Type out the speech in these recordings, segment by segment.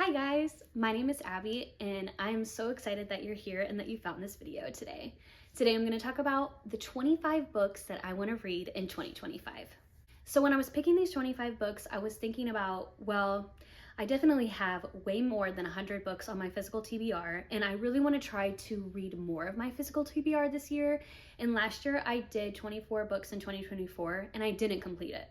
Hi guys, my name is Abby and I'm so excited that you're here and that you found this video today. Today I'm going to talk about the 25 books that I want to read in 2025. So when I was picking these 25 books, I was thinking about, well, I definitely have way more than 100 books on my physical TBR, and I really want to try to read more of my physical TBR this year. And last year I did 24 books in 2024 and I didn't complete it.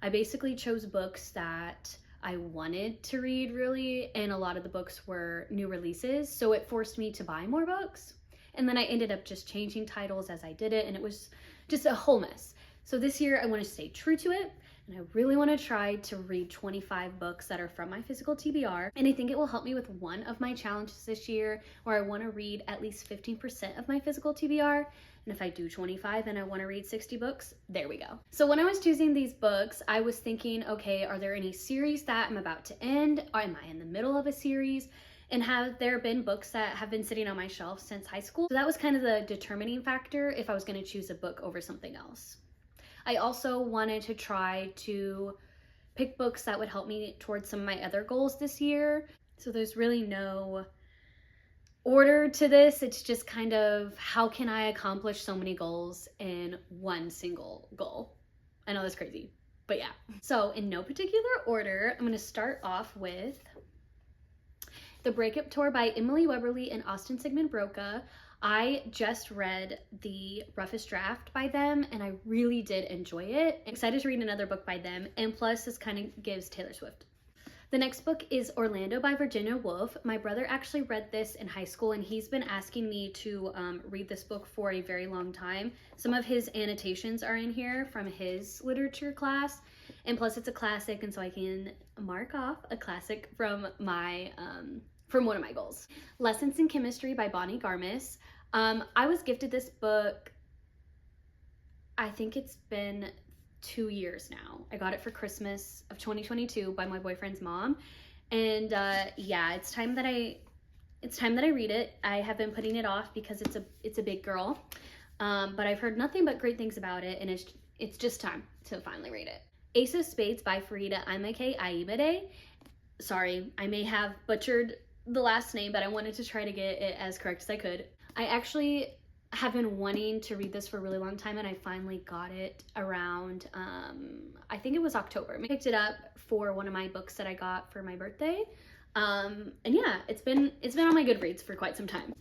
I basically chose books that I wanted to read really, and a lot of the books were new releases, so it forced me to buy more books. And then I ended up just changing titles as I did it, and it was just a whole mess. So this year I want to stay true to it, and I really want to try to read 25 books that are from my physical TBR, and I think it will help me with one of my challenges this year, where I want to read at least 15% of my physical TBR. And if I do 25 and I want to read 60 books, there we go. So when I was choosing these books, I was thinking, okay, are there any series that I'm about to end? Or am I in the middle of a series? And have there been books that have been sitting on my shelf since high school? So that was kind of the determining factor if I was going to choose a book over something else. I also wanted to try to pick books that would help me towards some of my other goals this year. So there's really no order to this. It's just kind of how can I accomplish so many goals in one single goal? I know that's crazy, but yeah. So in no particular order, I'm going to start off with The Breakup Tour by Emily Weberly and Austin Sigmund Broca. I just read the roughest draft by them and I really did enjoy it. I'm excited to read another book by them, and plus this kind of gives Taylor Swift. The next book is Orlando by Virginia Woolf. My brother actually read this in high school and he's been asking me to read this book for a very long time. Some of his annotations are in here from his literature class, and plus it's a classic, and so I can mark off a classic from my from one of my goals. Lessons in Chemistry by Bonnie Garmis. I was gifted this book, I think it's been 2 years now. I got it for Christmas of 2022 by my boyfriend's mom, and yeah, it's time that I read it. I have been putting it off because it's a big girl, but I've heard nothing but great things about it, and it's just time to finally read it. Ace of Spades by Farida Aimake. Sorry, I may have butchered the last name, but I wanted to try to get it as correct as I could. I actually have been wanting to read this for a really long time, and I finally got it around I think it was October. I picked it up for one of my books that I got for my birthday, and yeah, it's been on my Goodreads for quite some time.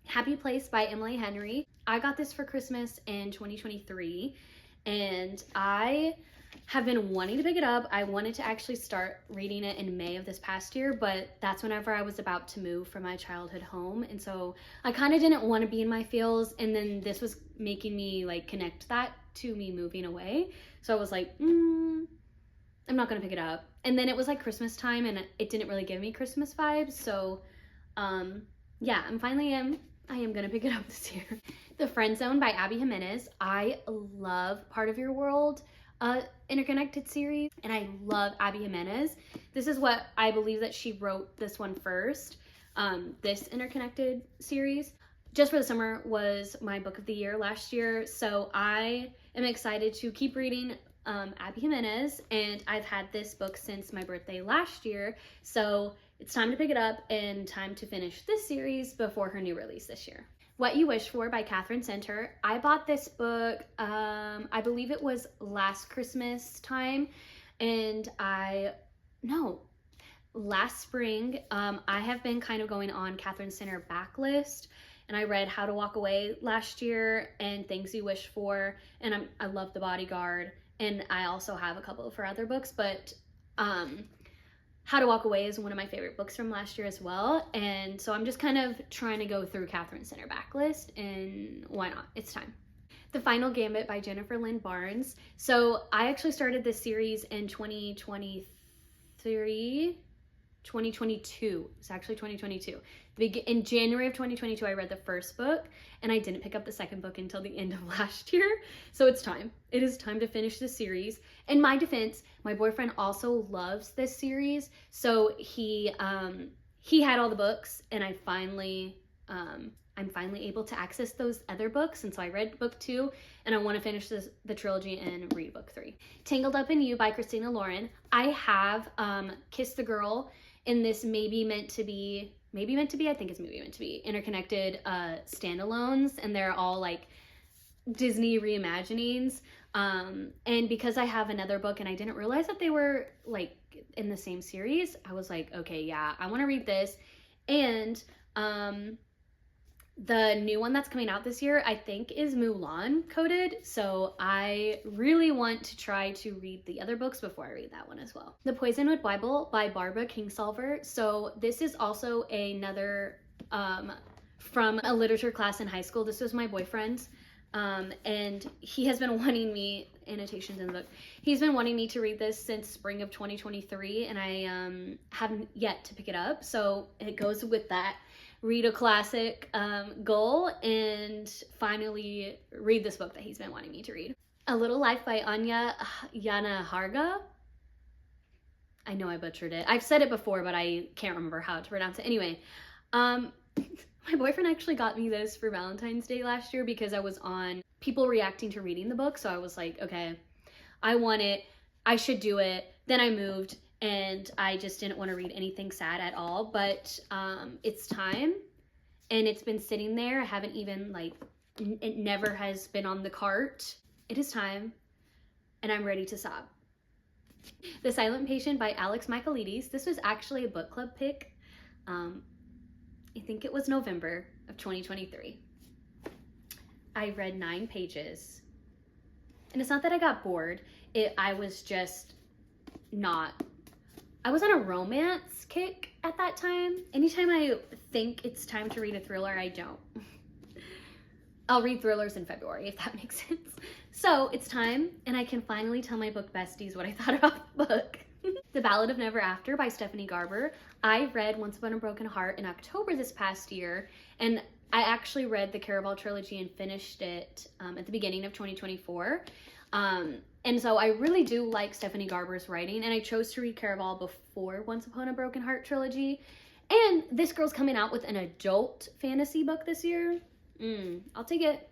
Happy Place by Emily Henry. I got this for Christmas in 2023 and I have been wanting to pick it up. I wanted to actually start reading it in May of this past year, but that's whenever I was about to move from my childhood home, and so I kind of didn't want to be in my feels, and then this was making me like connect that to me moving away, so I was like, I'm not gonna pick it up. And then it was like Christmas time and it didn't really give me Christmas vibes, so yeah, I am gonna pick it up this year. The Friend Zone by Abby Jimenez. I love Part of Your World interconnected series, and I love Abby Jimenez. This is what I believe that she wrote this one first, this interconnected series. Just for the Summer was my book of the year last year, so I am excited to keep reading Abby Jimenez, and I've had this book since my birthday last year, so it's time to pick it up and time to finish this series before her new release this year. What You Wish For by Catherine Center. I bought this book, I believe it was last Christmas time, and last spring. I have been kind of going on Catherine Center backlist, and I read How to Walk Away last year and Things You Wish For, and I love The Bodyguard, and I also have a couple of her other books, but How to Walk Away is one of my favorite books from last year as well, and so I'm just kind of trying to go through Catherine Center backlist, and why not? It's time. The Final Gambit by Jennifer Lynn Barnes. So I actually started this series in 2022. It's actually 2022. In January of 2022, I read the first book, and I didn't pick up the second book until the end of last year. So it's time. It is time to finish this series. In my defense, my boyfriend also loves this series, so he had all the books, and I'm finally able to access those other books, and so I read book 2, and I want to finish the trilogy and read book 3. Tangled Up in You by Christina Lauren. I have kissed the girl in this maybe meant to be, I think it's maybe meant to be interconnected standalones, and they're all like Disney reimaginings. And because I have another book and I didn't realize that they were like in the same series, I was like, okay, yeah, I want to read this. And the new one that's coming out this year, I think, is Mulan coded. So I really want to try to read the other books before I read that one as well. The Poisonwood Bible by Barbara Kingsolver. So this is also another from a literature class in high school. This was my boyfriend's. And he has been wanting me, annotations in the book, he's been wanting me to read this since spring of 2023, and I haven't yet to pick it up. So it goes with that read a classic goal and finally read this book that he's been wanting me to read. A Little Life by Anya Yanaharga. I know I butchered it. I've said it before, but I can't remember how to pronounce it. Anyway, my boyfriend actually got me this for Valentine's Day last year because I was on people reacting to reading the book. So I was like, okay, I want it. I should do it. Then I moved and I just didn't want to read anything sad at all. But it's time, and it's been sitting there. I haven't even it never has been on the cart. It is time, and I'm ready to sob. The Silent Patient by Alex Michaelides. This was actually a book club pick. I think it was November of 2023. I read 9 pages. And it's not that I got bored. I was just not. I was on a romance kick at that time. Anytime I think it's time to read a thriller, I don't. I'll read thrillers in February, if that makes sense. So it's time, and I can finally tell my book besties what I thought about the book. The Ballad of Never After by Stephanie Garber. I read Once Upon a Broken Heart in October this past year, and I actually read the Caraval trilogy and finished it at the beginning of 2024. And so I really do like Stephanie Garber's writing, and I chose to read Caraval before Once Upon a Broken Heart trilogy. And this girl's coming out with an adult fantasy book this year. I'll take it.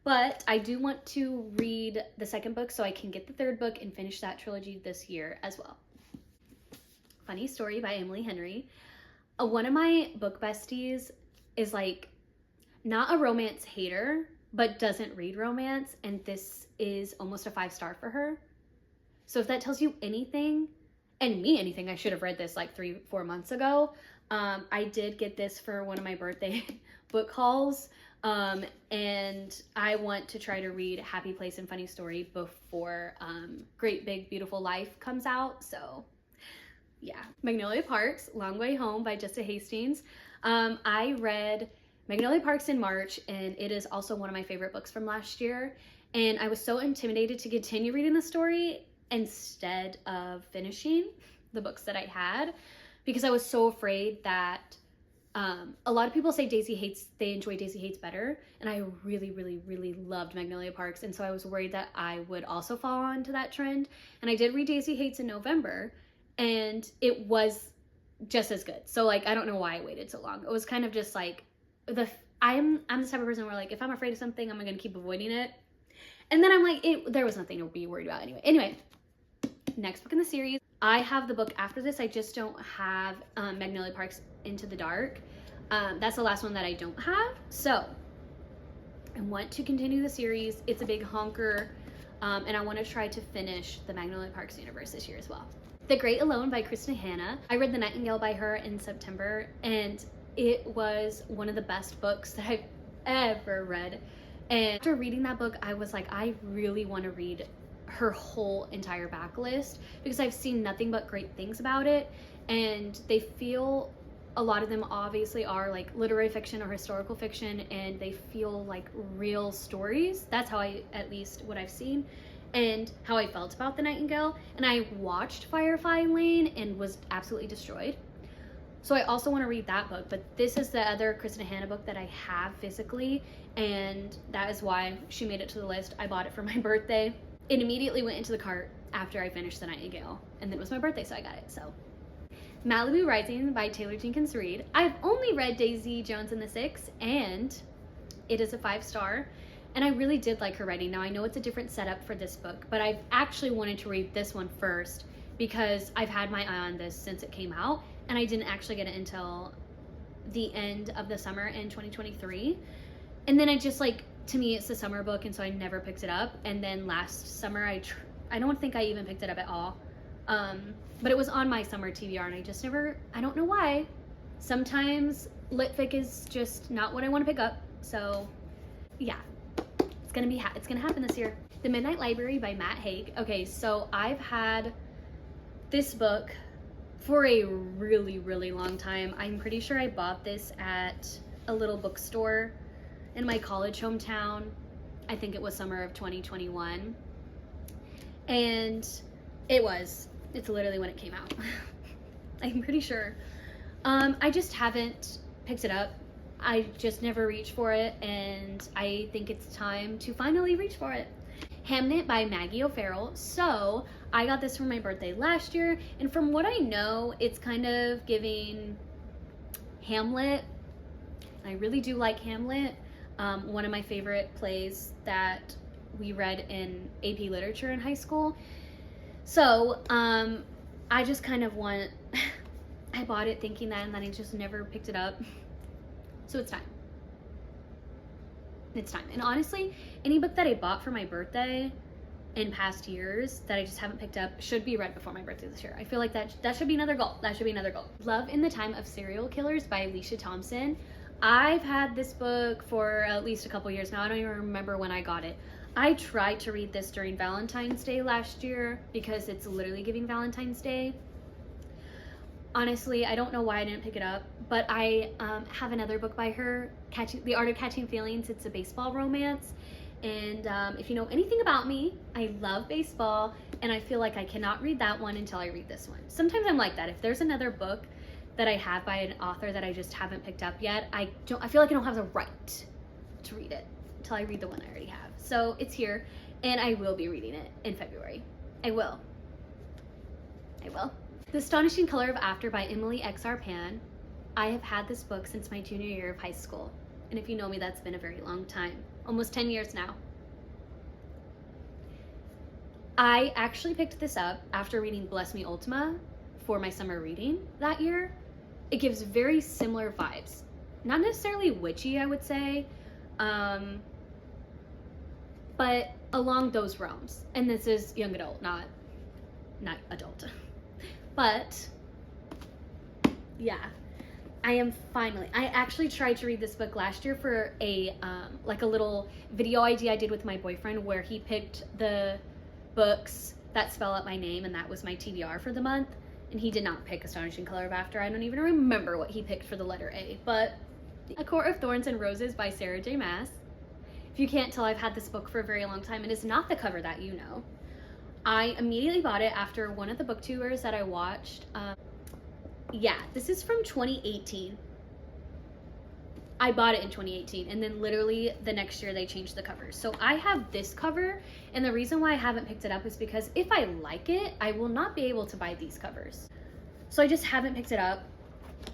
But I do want to read the second book so I can get the third book and finish that trilogy this year as well. Funny Story by Emily Henry. One of my book besties is like not a romance hater, but doesn't read romance, and this is almost a 5-star for her. So if that tells you anything, and me anything, I should have read this like 3-4 months ago. I did get this for one of my birthday book hauls, and I want to try to read Happy Place and Funny Story before Great Big Beautiful Life comes out. So yeah. Magnolia Parks, Long Way Home by Jessa Hastings. I read Magnolia Parks in March, and it is also one of my favorite books from last year. And I was so intimidated to continue reading the story instead of finishing the books that I had, because I was so afraid that a lot of people say they enjoy Daisy Hates better, and I really, really, really loved Magnolia Parks, and so I was worried that I would also fall onto that trend. And I did read Daisy Hates in November, and it was just as good. So like, I don't know why I waited so long. It was kind of just like I'm the type of person where like, if I'm afraid of something, I'm gonna keep avoiding it. And then I'm like, there was nothing to be worried about anyway. Anyway, next book in the series. I have the book after this. I just don't have Magnolia Parks Into the Dark. That's the last one that I don't have. So I want to continue the series. It's a big honker. And I want to try to finish the Magnolia Parks universe this year as well. The Great Alone by Kristen Hanna. I read The Nightingale by her in September, and it was one of the best books that I've ever read. And after reading that book, I was like, I really want to read her whole entire backlist, because I've seen nothing but great things about it, and they feel, a lot of them obviously are like literary fiction or historical fiction, and they feel like real stories. That's how at least what I've seen and how I felt about The Nightingale. And I watched Firefly Lane and was absolutely destroyed. So I also want to read that book, but this is the other Kristen Hanna book that I have physically, and that is why she made it to the list. I bought it for my birthday. It immediately went into the cart after I finished The Nightingale, and then it was my birthday, so I got it. So Malibu Rising by Taylor Jenkins Reid. I've only read Daisy Jones and the Six, and it is a 5-star, and I really did like her writing. Now I know it's a different setup for this book, but I've actually wanted to read this one first because I've had my eye on this since it came out, and I didn't actually get it until the end of the summer in 2023. And then I just like, to me it's a summer book, and so I never picked it up. And then last summer I don't think I even picked it up at all, but it was on my summer TBR, and I just never, I don't know why. Sometimes lit fic is just not what I want to pick up. So yeah, it's gonna happen this year. The Midnight Library by Matt Haig. Okay, so I've had this book for a really, really long time. I'm pretty sure I bought this at a little bookstore in my college hometown. I think it was summer of 2021. And it's literally when it came out. I'm pretty sure. I just haven't picked it up. I just never reached for it, and I think it's time to finally reach for it. Hamnet by Maggie O'Farrell. So I got this for my birthday last year, and from what I know, it's kind of giving Hamlet. I really do like Hamlet. One of my favorite plays that we read in AP Literature in high school. So I just kind of want, I bought it thinking that, and then I just never picked it up. So it's time. It's time. And honestly, any book that I bought for my birthday in past years that I just haven't picked up should be read before my birthday this year. I feel like that should be another goal. That should be another goal. Love in the Time of Serial Killers by Alicia Thompson. I've had this book for at least a couple years now. I don't even remember when I got it. I tried to read this during Valentine's Day last year because it's literally giving Valentine's Day. Honestly, I don't know why I didn't pick it up, but I have another book by her, The Art of Catching Feelings. It's a baseball romance, and if you know anything about me, I love baseball, and I feel like I cannot read that one until I read this one. Sometimes I'm like that. If there's another book that I have by an author that I just haven't picked up yet, I feel like I don't have the right to read it until I read the one I already have. So it's here, and I will be reading it in February. I will. The Astonishing Color of After by Emily X.R. Pan. I have had this book since my junior year of high school. And if you know me, that's been a very long time. Almost 10 years now. I actually picked this up after reading Bless Me Ultima for my summer reading that year. It gives very similar vibes. Not necessarily witchy, I would say, but along those realms. And this is young adult, not adult. But yeah, I actually tried to read this book last year for a like a little video idea I did with my boyfriend, where he picked the books that spell out my name, and that was my TBR for the month. And he did not pick Astonishing Color of After. I don't even remember what he picked for the letter A, but A Court of Thorns and Roses by Sarah J. Maas. If you can't tell, I've had this book for a very long time. It is not the cover that you know. I immediately bought it after one of the book tours that I watched. Yeah, this is from 2018. I bought it in 2018, and then literally the next year they changed the covers. So I have this cover, and the reason why I haven't picked it up is because if I like it, I will not be able to buy these covers. So I just haven't picked it up.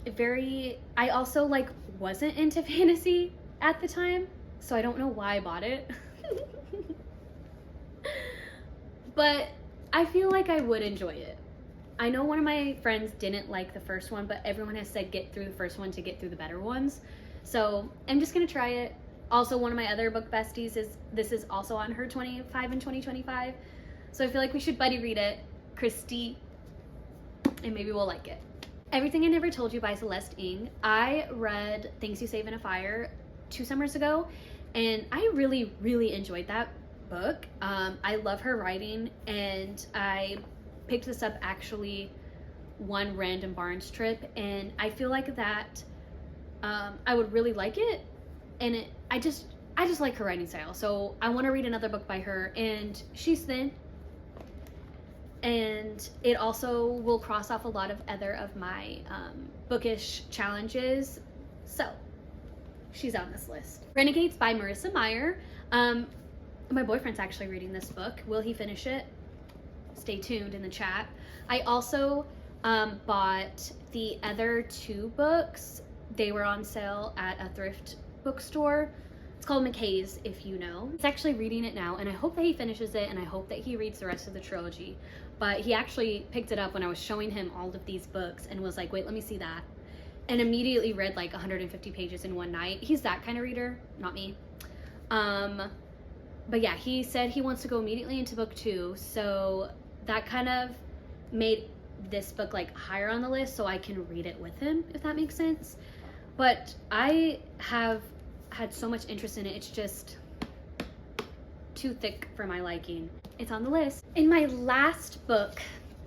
I also like wasn't into fantasy at the time, so I don't know why I bought it. But I feel like I would enjoy it. I know one of my friends didn't like the first one, but everyone has said get through the first one to get through the better ones. So I'm just gonna try it. Also, one of my other book besties this is also on her 25 and 2025. So I feel like we should buddy read it, Christy, and maybe we'll like it. Everything I Never Told You by Celeste Ng. I read Things You Save in a Fire 2 summers ago, and I really, really enjoyed that book. I love her writing, and I picked this up actually one random Barnes trip, and I feel like that I would really like it, and I just like her writing style, so I want to read another book by her. And she's thin, and it also will cross off a lot of other of my bookish challenges, so she's on this list. Renegades by Marissa Meyer. My boyfriend's actually reading this book. Will he finish it? Stay tuned in the chat. I also bought the other 2 books. They were on sale at a thrift bookstore. It's called McKay's, if you know. He's actually reading it now, and I hope that he finishes it, and I hope that he reads the rest of the trilogy. but he actually picked it up when I was showing him all of these books and was like, wait, let me see that. And immediately read like 150 pages in one night. He's that kind of reader, not me. But yeah, he said he wants to go immediately into book 2. So that kind of made this book like higher on the list so I can read it with him, if that makes sense. But I have had so much interest in it. It's just too thick for my liking. It's on the list. In my last book,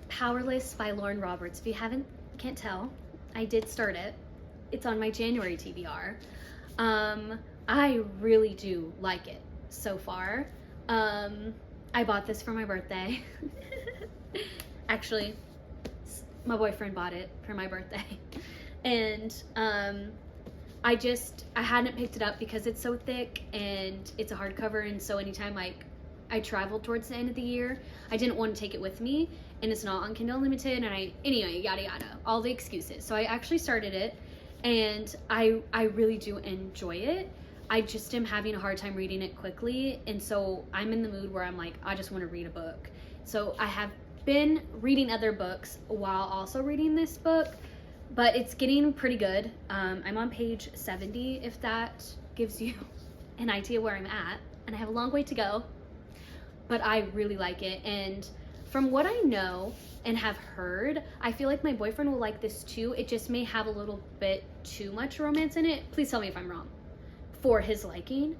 Powerless by Lauren Roberts, if you can't tell, I did start it. It's on my January TBR. I really do like it so far. I bought this for my birthday. Actually, my boyfriend bought it for my birthday. And I hadn't picked it up because it's so thick and it's a hardcover, and so anytime like I traveled towards the end of the year, I didn't want to take it with me, and it's not on Kindle Unlimited, and anyway, yada yada, all the excuses. So I actually started it, and I really do enjoy it. I just am having a hard time reading it quickly, and so I'm in the mood where I'm like, I just want to read a book. So I have been reading other books while also reading this book, but it's getting pretty good. I'm on page 70, if that gives you an idea where I'm at, and I have a long way to go, but I really like it. And from what I know and have heard, I feel like my boyfriend will like this too. It just may have a little bit too much romance in it. Please tell me if I'm wrong, for his liking.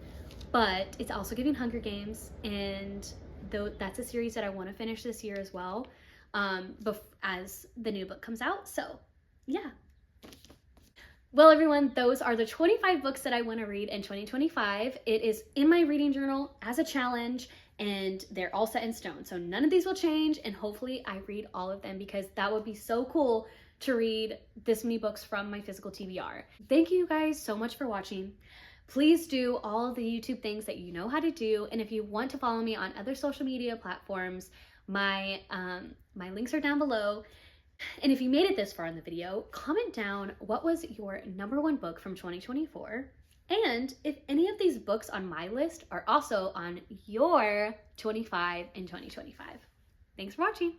But it's also giving Hunger Games, and though that's a series that I want to finish this year as well, as the new book comes out. So yeah. Well, everyone, those are the 25 books that I want to read in 2025. It is in my reading journal as a challenge, and they're all set in stone. So none of these will change, and hopefully I read all of them, because that would be so cool to read this many books from my physical TBR. Thank you guys so much for watching. Please do all of the YouTube things that you know how to do, and if you want to follow me on other social media platforms, my links are down below. And if you made it this far in the video, comment down what was your #1 book from 2024, and if any of these books on my list are also on your 25 in 2025. Thanks for watching.